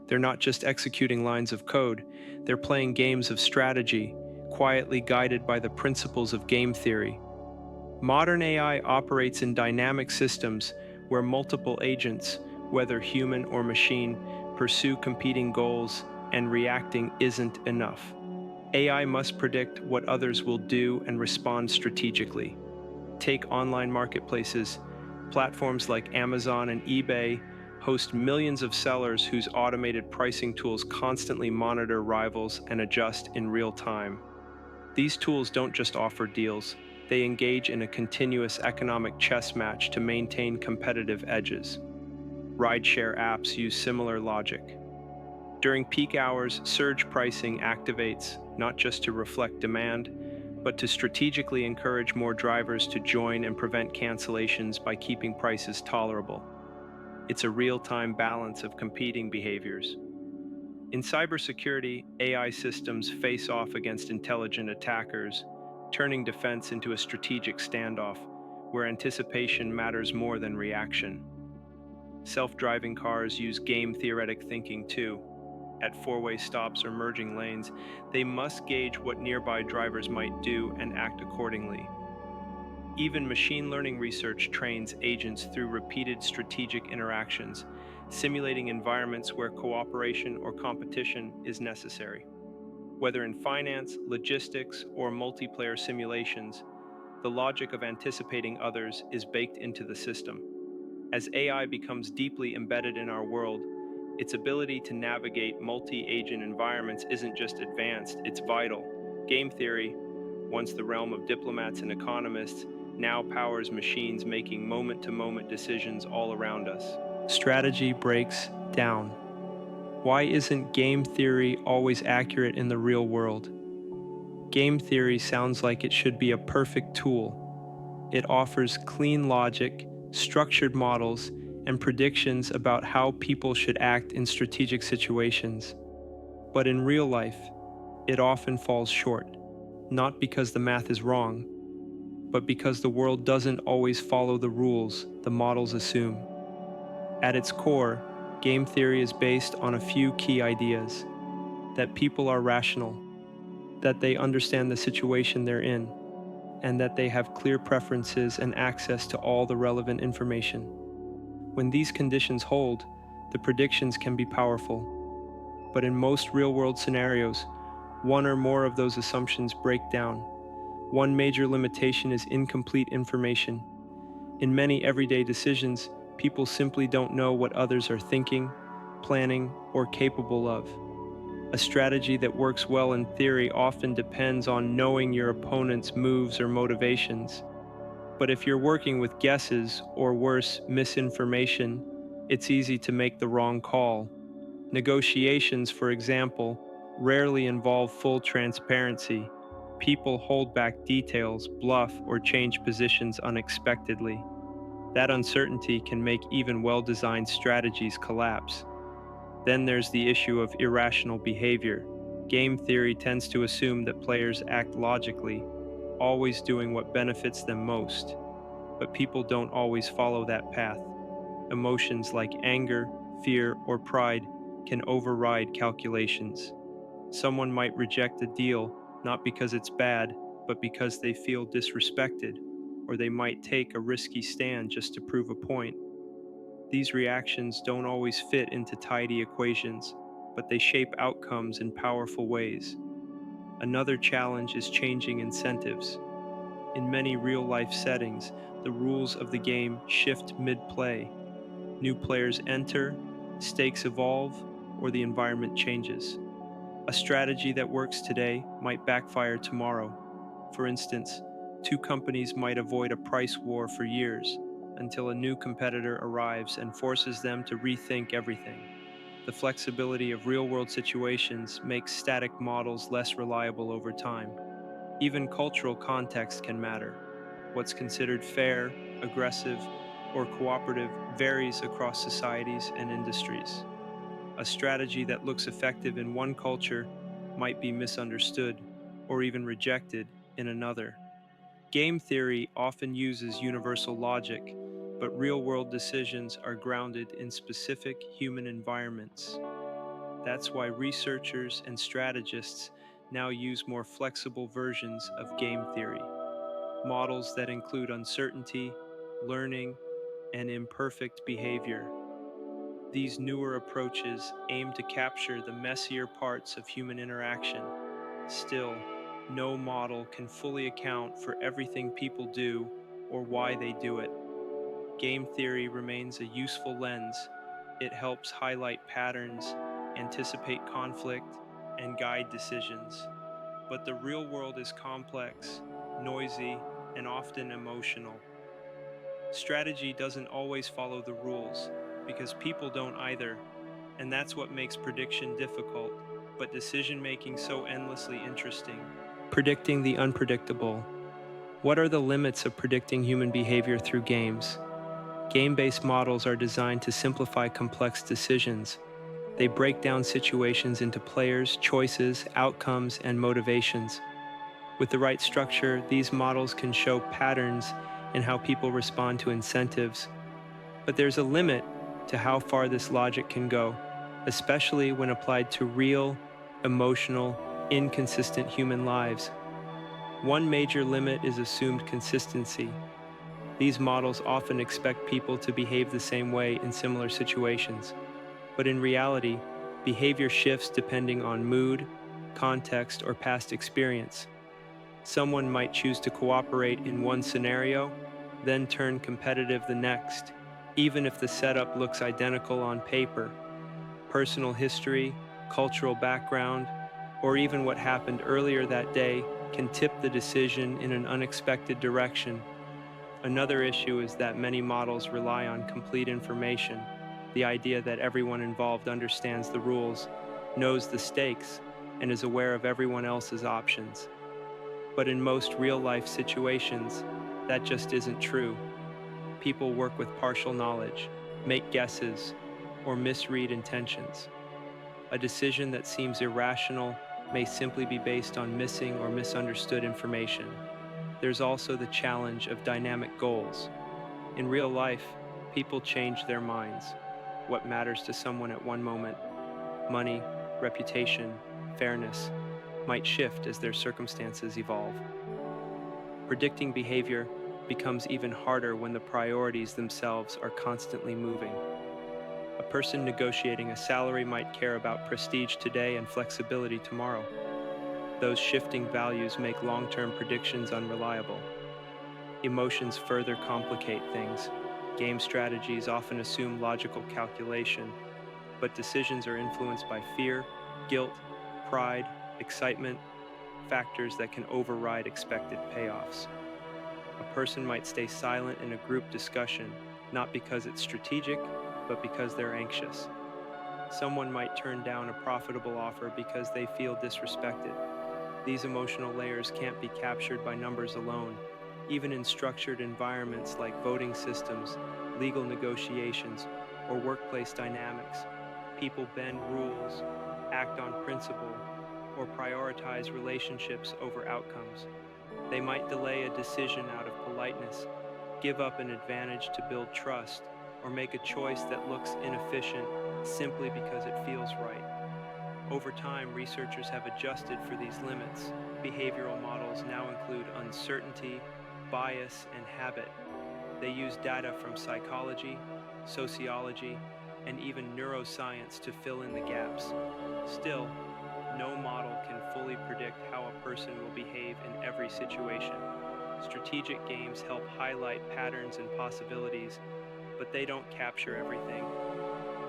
They're not just executing lines of code, they're playing games of strategy, quietly guided by the principles of game theory. Modern AI operates in dynamic systems where multiple agents, whether human or machine, pursue competing goals, and reacting isn't enough. AI must predict what others will do and respond strategically. Take online marketplaces. Platforms like Amazon and eBay host millions of sellers whose automated pricing tools constantly monitor rivals and adjust in real time. These tools don't just offer deals, they engage in a continuous economic chess match to maintain competitive edges. Rideshare apps use similar logic. During peak hours, surge pricing activates not just to reflect demand, but to strategically encourage more drivers to join and prevent cancellations by keeping prices tolerable. It's a real-time balance of competing behaviors. In cybersecurity, AI systems face off against intelligent attackers, turning defense into a strategic standoff where anticipation matters more than reaction. Self-driving cars use game-theoretic thinking too. At four-way stops or merging lanes, they must gauge what nearby drivers might do and act accordingly. Even machine learning research trains agents through repeated strategic interactions, simulating environments where cooperation or competition is necessary. Whether in finance, logistics, or multiplayer simulations, The logic of anticipating others is baked into the system. As AI becomes deeply embedded in our world, its ability to navigate multi-agent environments isn't just advanced, it's vital. Game theory, once the realm of diplomats and economists, now powers machines making moment-to-moment decisions all around us. Strategy breaks down. Why isn't game theory always accurate in the real world? Game theory sounds like it should be a perfect tool. It offers clean logic, structured models, and predictions about how people should act in strategic situations. But in real life, it often falls short, not because the math is wrong, but because the world doesn't always follow the rules the models assume. At its core, game theory is based on a few key ideas: that people are rational, that they understand the situation they're in, and that they have clear preferences and access to all the relevant information. When these conditions hold, the predictions can be powerful. But in most real-world scenarios, one or more of those assumptions break down. One major limitation is incomplete information. In many everyday decisions, people simply don't know what others are thinking, planning, or capable of. A strategy that works well in theory often depends on knowing your opponent's moves or motivations. But if you're working with guesses, or worse, misinformation, it's easy to make the wrong call. Negotiations, for example, rarely involve full transparency. People hold back details, bluff, or change positions unexpectedly. That uncertainty can make even well-designed strategies collapse. Then there's the issue of irrational behavior. Game theory tends to assume that players act logically, always doing what benefits them most. But people don't always follow that path. Emotions like anger, fear, or pride can override calculations. Someone might reject a deal not because it's bad, but because they feel disrespected, or they might take a risky stand just to prove a point. These reactions don't always fit into tidy equations, but they shape outcomes in powerful ways. Another challenge is changing incentives. In many real-life settings, the rules of the game shift mid-play. New players enter, stakes evolve, or the environment changes. A strategy that works today might backfire tomorrow. For instance, two companies might avoid a price war for years until a new competitor arrives and forces them to rethink everything. The flexibility of real-world situations makes static models less reliable over time. Even cultural context can matter. What's considered fair, aggressive, or cooperative varies across societies and industries. A strategy that looks effective in one culture might be misunderstood or even rejected in another. Game theory often uses universal logic, but real-world decisions are grounded in specific human environments. That's why researchers and strategists now use more flexible versions of game theory, models that include uncertainty, learning, and imperfect behavior. These newer approaches aim to capture the messier parts of human interaction. Still, no model can fully account for everything people do or why they do it. Game theory remains a useful lens. It helps highlight patterns, anticipate conflict, and guide decisions. But the real world is complex, noisy, and often emotional. Strategy doesn't always follow the rules, because people don't either, and that's what makes prediction difficult, but decision-making so endlessly interesting. Predicting the unpredictable. What are the limits of predicting human behavior through games? Game-based models are designed to simplify complex decisions. They break down situations into players, choices, outcomes, and motivations. With the right structure, these models can show patterns in how people respond to incentives. But there's a limit to how far this logic can go, especially when applied to real, emotional, inconsistent human lives. One major limit is assumed consistency. These models often expect people to behave the same way in similar situations. But in reality, behavior shifts depending on mood, context, or past experience. Someone might choose to cooperate in one scenario, then turn competitive the next, even if the setup looks identical on paper. Personal history, cultural background, or even what happened earlier that day can tip the decision in an unexpected direction. Another issue is that many models rely on complete information, the idea that everyone involved understands the rules, knows the stakes, and is aware of everyone else's options. But in most real-life situations, that just isn't true. People work with partial knowledge, make guesses, or misread intentions. A decision that seems irrational may simply be based on missing or misunderstood information. There's also the challenge of dynamic goals. In real life, people change their minds. What matters to someone at one moment, money, reputation, fairness, might shift as their circumstances evolve. Predicting behavior becomes even harder when the priorities themselves are constantly moving. A person negotiating a salary might care about prestige today and flexibility tomorrow. Those shifting values make long-term predictions unreliable. Emotions further complicate things. Game strategies often assume logical calculation, but decisions are influenced by fear, guilt, pride, excitement, factors that can override expected payoffs. A person might stay silent in a group discussion, not because it's strategic, but because they're anxious. Someone might turn down a profitable offer because they feel disrespected. These emotional layers can't be captured by numbers alone. Even in structured environments like voting systems, legal negotiations, or workplace dynamics, people bend rules, act on principle, or prioritize relationships over outcomes. They might delay a decision out of politeness, give up an advantage to build trust, or make a choice that looks inefficient simply because it feels right. Over time, researchers have adjusted for these limits. Behavioral models now include uncertainty, bias, and habit. They use data from psychology, sociology, and even neuroscience to fill in the gaps. Still, no model can fully predict how a person will behave in every situation. Strategic games help highlight patterns and possibilities, but they don't capture everything.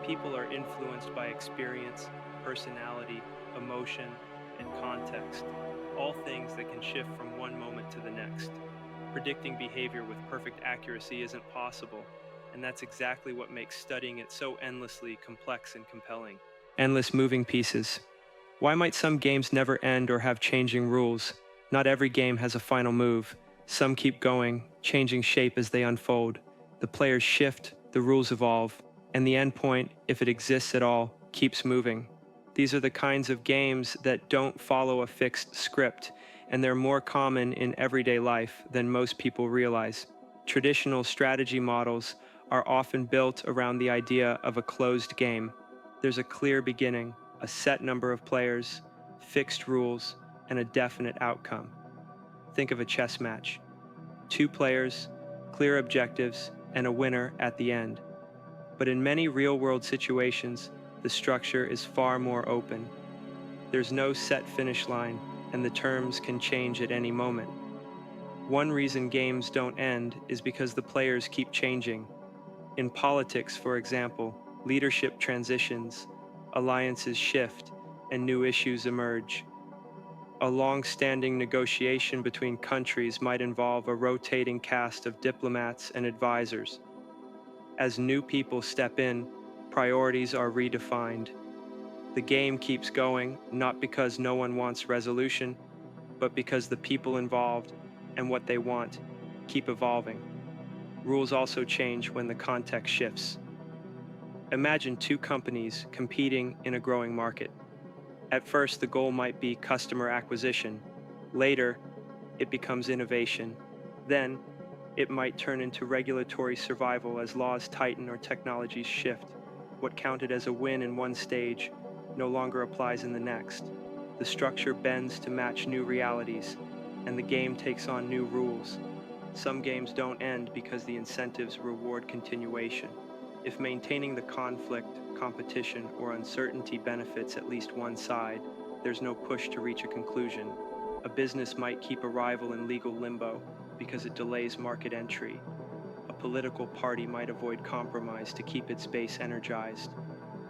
People are influenced by experience, personality, emotion, and context, all things that can shift from one moment to the next. Predicting behavior with perfect accuracy isn't possible, and that's exactly what makes studying it so endlessly complex and compelling. Endless moving pieces. Why might some games never end or have changing rules? Not every game has a final move. Some keep going, changing shape as they unfold. The players shift, the rules evolve, and the endpoint, if it exists at all, keeps moving. These are the kinds of games that don't follow a fixed script, and they're more common in everyday life than most people realize. Traditional strategy models are often built around the idea of a closed game. There's a clear beginning, a set number of players, fixed rules, and a definite outcome. Think of a chess match. Two players, clear objectives, and a winner at the end. But in many real-world situations, the structure is far more open. There's no set finish line, and the terms can change at any moment. One reason games don't end is because the players keep changing. In politics, for example, leadership transitions, alliances shift, and new issues emerge. A long-standing negotiation between countries might involve a rotating cast of diplomats and advisors. As new people step in, priorities are redefined. The game keeps going, not because no one wants resolution, but because the people involved and what they want keep evolving. Rules also change when the context shifts. Imagine two companies competing in a growing market. At first, the goal might be customer acquisition. Later, it becomes innovation. Then, it might turn into regulatory survival as laws tighten or technologies shift. What counted as a win in one stage no longer applies in the next. The structure bends to match new realities, and the game takes on new rules. Some games don't end because the incentives reward continuation. If maintaining the conflict, competition, or uncertainty benefits at least one side, there's no push to reach a conclusion. A business might keep a rival in legal limbo because it delays market entry. A political party might avoid compromise to keep its base energized.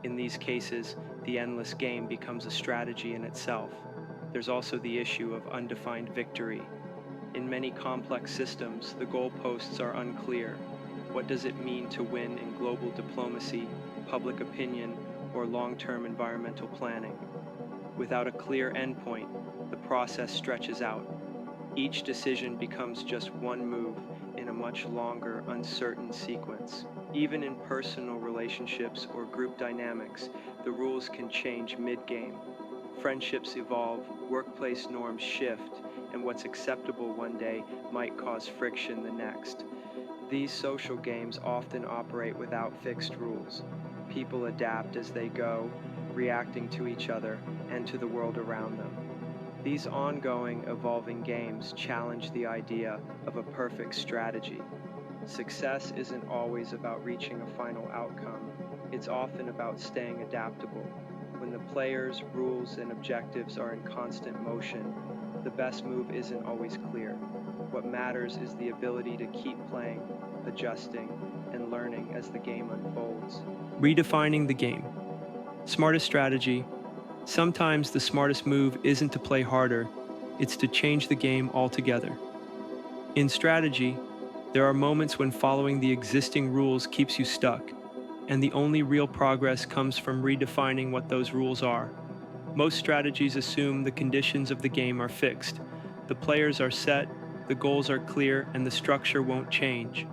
In these cases, the endless game becomes a strategy in itself. There's also the issue of undefined victory. In many complex systems, the goalposts are unclear. What does it mean to win in global diplomacy, public opinion, or long-term environmental planning? Without a clear endpoint, the process stretches out. Each decision becomes just one move in a much longer, uncertain sequence. Even in personal relationships or group dynamics, the rules can change mid-game. Friendships evolve, workplace norms shift, and what's acceptable one day might cause friction the next. These social games often operate without fixed rules. People adapt as they go, reacting to each other and to the world around them. These ongoing, evolving games challenge the idea of a perfect strategy. Success isn't always about reaching a final outcome. It's often about staying adaptable. When the players, rules, and objectives are in constant motion, the best move isn't always clear. What matters is the ability to keep playing, adjusting, and learning as the game unfolds. Redefining the game. Smartest strategy. Sometimes the smartest move isn't to play harder, it's to change the game altogether. In strategy, there are moments when following the existing rules keeps you stuck, and the only real progress comes from redefining what those rules are. Most strategies assume the conditions of the game are fixed. The players are set, the goals are clear, and the structure won't change.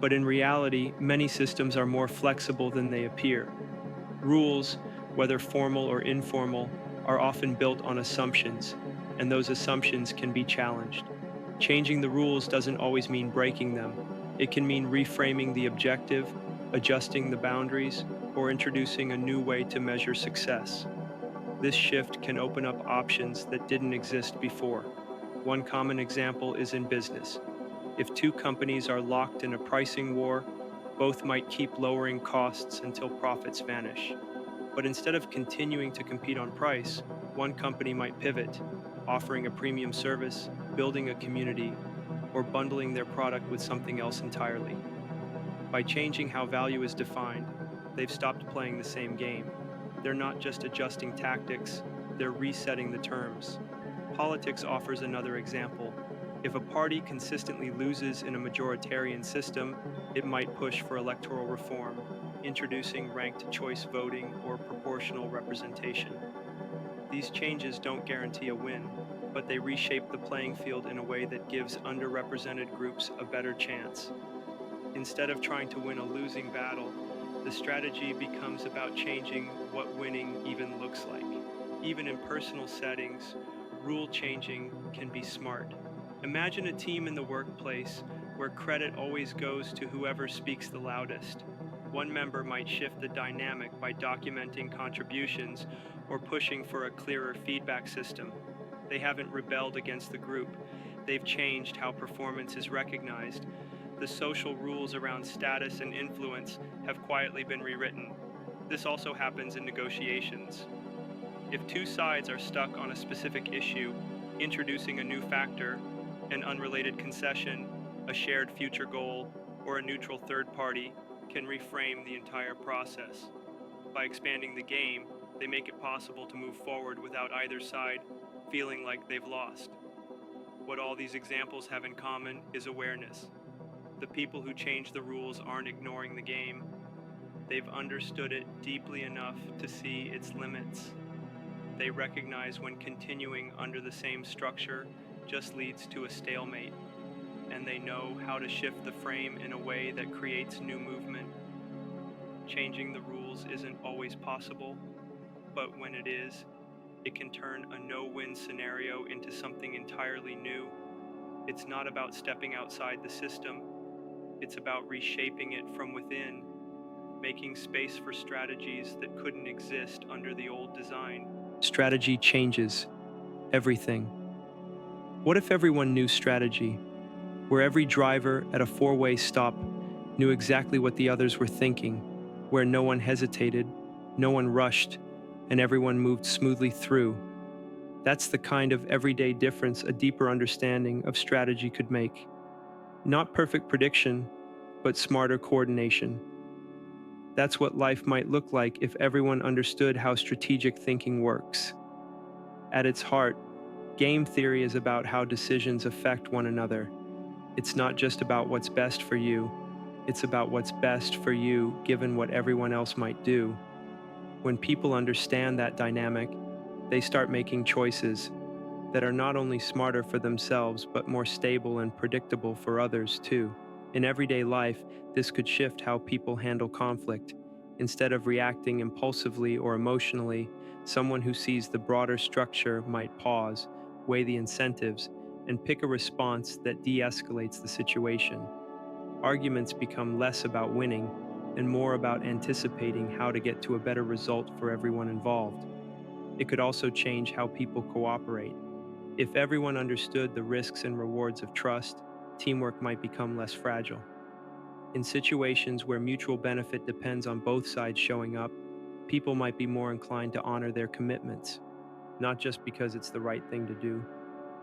But in reality, many systems are more flexible than they appear. Rules, whether formal or informal, are often built on assumptions, and those assumptions can be challenged. Changing the rules doesn't always mean breaking them. It can mean reframing the objective, adjusting the boundaries, or introducing a new way to measure success. This shift can open up options that didn't exist before. One common example is in business. If two companies are locked in a pricing war, both might keep lowering costs until profits vanish. But instead of continuing to compete on price, one company might pivot, offering a premium service, building a community, or bundling their product with something else entirely. By changing how value is defined, they've stopped playing the same game. They're not just adjusting tactics, they're resetting the terms. Politics offers another example. If a party consistently loses in a majoritarian system, it might push for electoral reform, introducing ranked choice voting or proportional representation. These changes don't guarantee a win, but they reshape the playing field in a way that gives underrepresented groups a better chance. Instead of trying to win a losing battle, the strategy becomes about changing what winning even looks like. Even in personal settings, rule changing can be smart. Imagine a team in the workplace where credit always goes to whoever speaks the loudest. One member might shift the dynamic by documenting contributions or pushing for a clearer feedback system. They haven't rebelled against the group. They've changed how performance is recognized. The social rules around status and influence have quietly been rewritten. This also happens in negotiations. If two sides are stuck on a specific issue, introducing a new factor, an unrelated concession, a shared future goal, or a neutral third party can reframe the entire process. By expanding the game, they make it possible to move forward without either side feeling like they've lost. What all these examples have in common is awareness. The people who change the rules aren't ignoring the game. They've understood it deeply enough to see its limits. They recognize when continuing under the same structure just leads to a stalemate, and they know how to shift the frame in a way that creates new movement. Changing the rules isn't always possible, but when it is, it can turn a no-win scenario into something entirely new. It's not about stepping outside the system, it's about reshaping it from within, making space for strategies that couldn't exist under the old design. Strategy changes everything. What if everyone knew strategy, where every driver at a four-way stop knew exactly what the others were thinking, where no one hesitated, no one rushed, and everyone moved smoothly through? That's the kind of everyday difference a deeper understanding of strategy could make. Not perfect prediction, but smarter coordination. That's what life might look like if everyone understood how strategic thinking works. At its heart, game theory is about how decisions affect one another. It's not just about what's best for you, it's about what's best for you given what everyone else might do. When people understand that dynamic, they start making choices that are not only smarter for themselves, but more stable and predictable for others too. In everyday life, this could shift how people handle conflict. Instead of reacting impulsively or emotionally, someone who sees the broader structure might pause, weigh the incentives, and pick a response that de escalates the situation. Arguments become less about winning and more about anticipating how to get to a better result for everyone involved. It could also change how people cooperate. If everyone understood the risks and rewards of trust, teamwork might become less fragile. In situations where mutual benefit depends on both sides showing up, people might be more inclined to honor their commitments, not just because it's the right thing to do,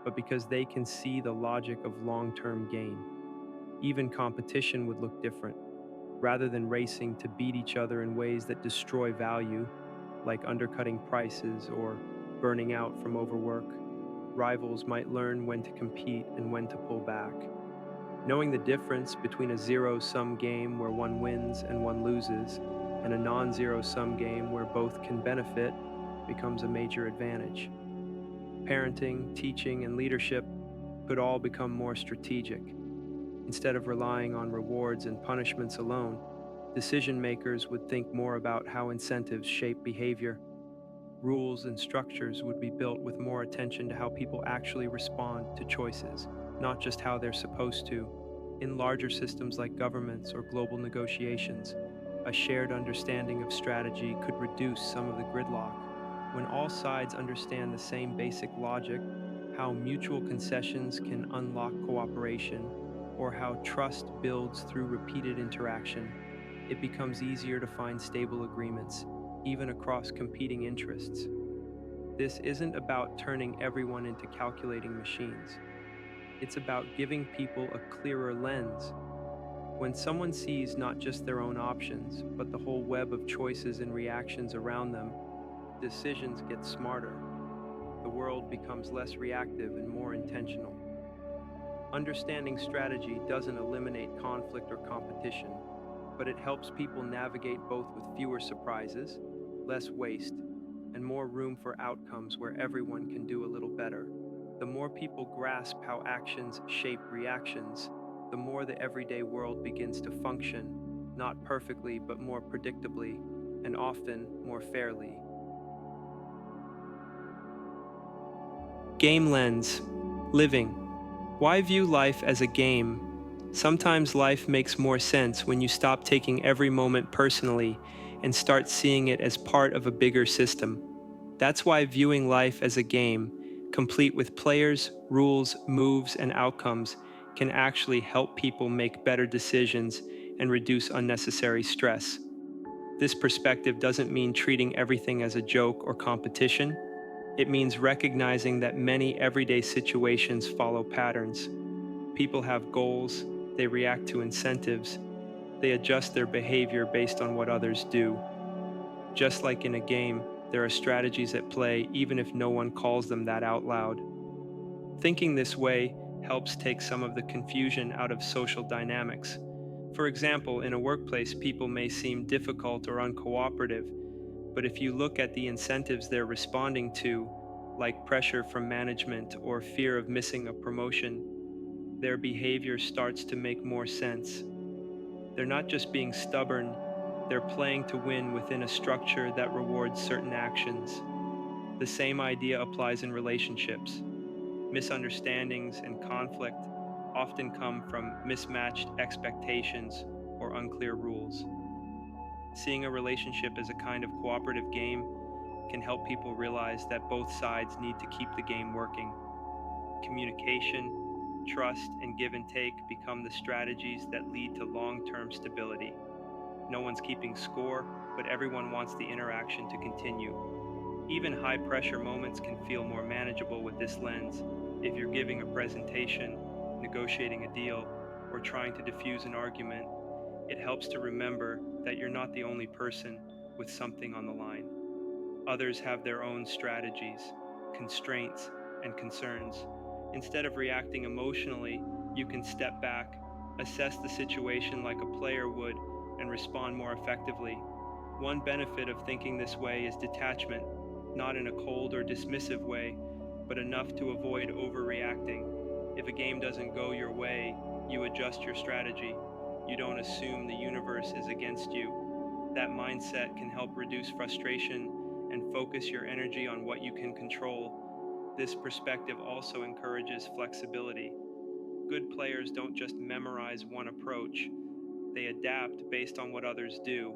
but because they can see the logic of long-term gain. Even competition would look different. Rather than racing to beat each other in ways that destroy value, like undercutting prices or burning out from overwork, rivals might learn when to compete and when to pull back. Knowing the difference between a zero-sum game where one wins and one loses, and a non-zero-sum game where both can benefit, becomes a major advantage. Parenting, teaching, and leadership could all become more strategic. Instead of relying on rewards and punishments alone, decision makers would think more about how incentives shape behavior. Rules and structures would be built with more attention to how people actually respond to choices, not just how they're supposed to. In larger systems like governments or global negotiations, a shared understanding of strategy could reduce some of the gridlock. When all sides understand the same basic logic, how mutual concessions can unlock cooperation, or how trust builds through repeated interaction, it becomes easier to find stable agreements, even across competing interests. This isn't about turning everyone into calculating machines. It's about giving people a clearer lens. When someone sees not just their own options, but the whole web of choices and reactions around them, decisions get smarter. The world becomes less reactive and more intentional. Understanding strategy doesn't eliminate conflict or competition, but it helps people navigate both with fewer surprises, less waste, and more room for outcomes where everyone can do a little better. The more people grasp how actions shape reactions, the more the everyday world begins to function, not perfectly but more predictably, and often more fairly. Game lens. Living. Why view life as a game? Sometimes life makes more sense when you stop taking every moment personally and start seeing it as part of a bigger system. That's why viewing life as a game, complete with players, rules, moves, and outcomes, can actually help people make better decisions and reduce unnecessary stress. This perspective doesn't mean treating everything as a joke or competition. It means recognizing that many everyday situations follow patterns. People have goals, they react to incentives, they adjust their behavior based on what others do. Just like in a game, there are strategies at play even if no one calls them that out loud. Thinking this way helps take some of the confusion out of social dynamics. For example, in a workplace, people may seem difficult or uncooperative, but if you look at the incentives they're responding to, like pressure from management or fear of missing a promotion, their behavior starts to make more sense. They're not just being stubborn, they're playing to win within a structure that rewards certain actions. The same idea applies in relationships. Misunderstandings and conflict often come from mismatched expectations or unclear rules. Seeing a relationship as a kind of cooperative game can help people realize that both sides need to keep the game working. Communication, trust, and give and take become the strategies that lead to long-term stability. No one's keeping score, but everyone wants the interaction to continue. Even high-pressure moments can feel more manageable with this lens. If you're giving a presentation, negotiating a deal, or trying to diffuse an argument, it helps to remember that you're not the only person with something on the line. Others have their own strategies, constraints, and concerns. Instead of reacting emotionally, you can step back, assess the situation like a player would, and respond more effectively. One benefit of thinking this way is detachment, not in a cold or dismissive way, but enough to avoid overreacting. If a game doesn't go your way, you adjust your strategy. You don't assume the universe is against you. That mindset can help reduce frustration and focus your energy on what you can control. This perspective also encourages flexibility. Good players don't just memorize one approach, they adapt based on what others do.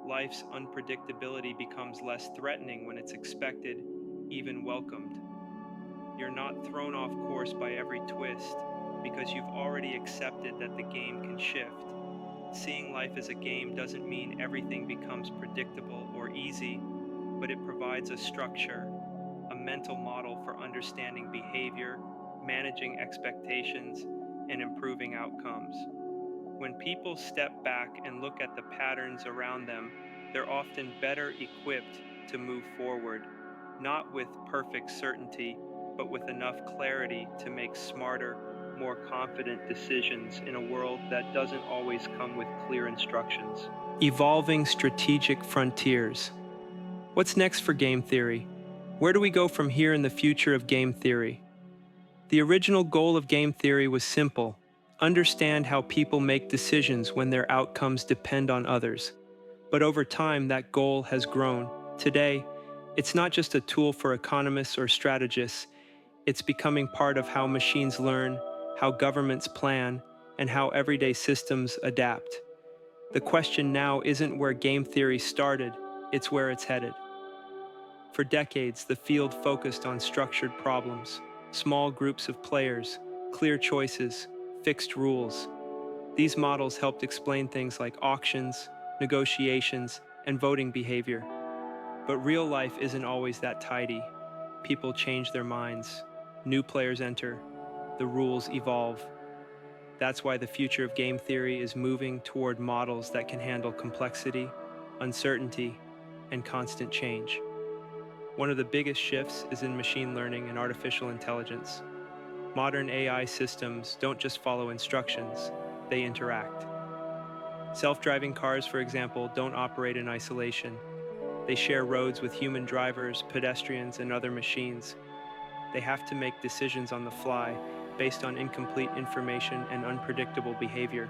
Life's unpredictability becomes less threatening when it's expected, even welcomed. You're not thrown off course by every twist because you've already accepted that the game can shift. Seeing life as a game doesn't mean everything becomes predictable or easy, but it provides a structure, a mental model for understanding behavior, managing expectations, and improving outcomes. When people step back and look at the patterns around them, they're often better equipped to move forward, not with perfect certainty, but with enough clarity to make smarter, more confident decisions in a world that doesn't always come with clear instructions. Evolving strategic frontiers. What's next for game theory? Where do we go from here in the future of game theory? The original goal of game theory was simple: understand how people make decisions when their outcomes depend on others. But over time, that goal has grown. Today, it's not just a tool for economists or strategists, it's becoming part of how machines learn, how governments plan, and how everyday systems adapt. The question now isn't where game theory started, it's where it's headed. For decades, the field focused on structured problems, small groups of players, clear choices, fixed rules. These models helped explain things like auctions, negotiations, and voting behavior. But real life isn't always that tidy. People change their minds, new players enter, the rules evolve. That's why the future of game theory is moving toward models that can handle complexity, uncertainty, and constant change. One of the biggest shifts is in machine learning and artificial intelligence. Modern AI systems don't just follow instructions, they interact. Self-driving cars, for example, don't operate in isolation. They share roads with human drivers, pedestrians, and other machines. They have to make decisions on the fly based on incomplete information and unpredictable behavior.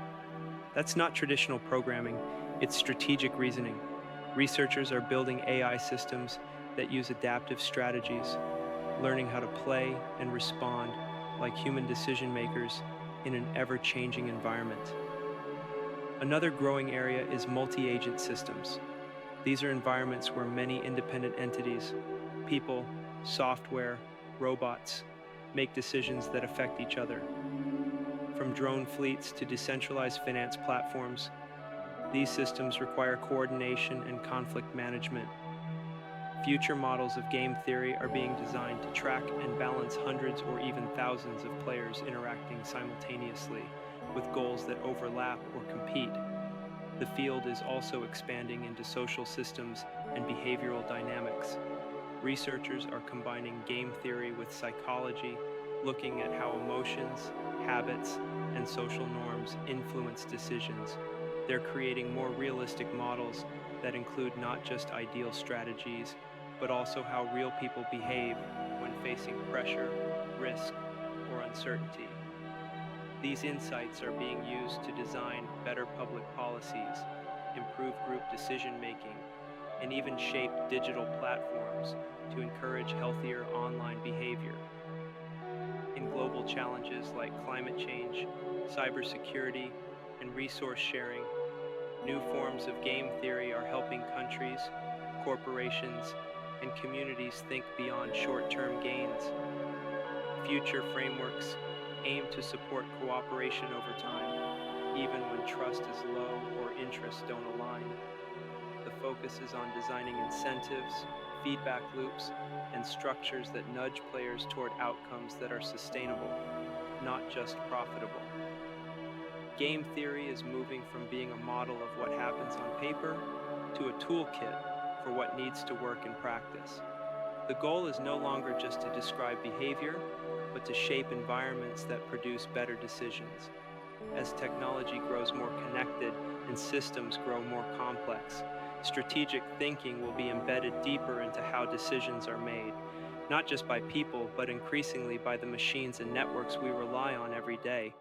That's not traditional programming, it's strategic reasoning. Researchers are building AI systems that use adaptive strategies, learning how to play and respond like human decision makers in an ever-changing environment. Another growing area is multi-agent systems. These are environments where many independent entities, people, software, robots, make decisions that affect each other. From drone fleets to decentralized finance platforms, these systems require coordination and conflict management. Future models of game theory are being designed to track and balance hundreds or even thousands of players interacting simultaneously, with goals that overlap or compete. The field is also expanding into social systems and behavioral dynamics. Researchers are combining game theory with psychology, looking at how emotions, habits, and social norms influence decisions. They're creating more realistic models that include not just ideal strategies, but also how real people behave when facing pressure, risk, or uncertainty. These insights are being used to design better public policies, improve group decision-making, and even shape digital platforms to encourage healthier online behavior. In global challenges like climate change, cybersecurity, and resource sharing, new forms of game theory are helping countries, corporations, and communities think beyond short-term gains. Future frameworks aim to support cooperation over time, even when trust is low or interests don't align. The focuses on designing incentives, feedback loops, and structures that nudge players toward outcomes that are sustainable, not just profitable. Game theory is moving from being a model of what happens on paper to a toolkit for what needs to work in practice. The goal is no longer just to describe behavior, but to shape environments that produce better decisions. As technology grows more connected and systems grow more complex, strategic thinking will be embedded deeper into how decisions are made, not just by people, but increasingly by the machines and networks we rely on every day.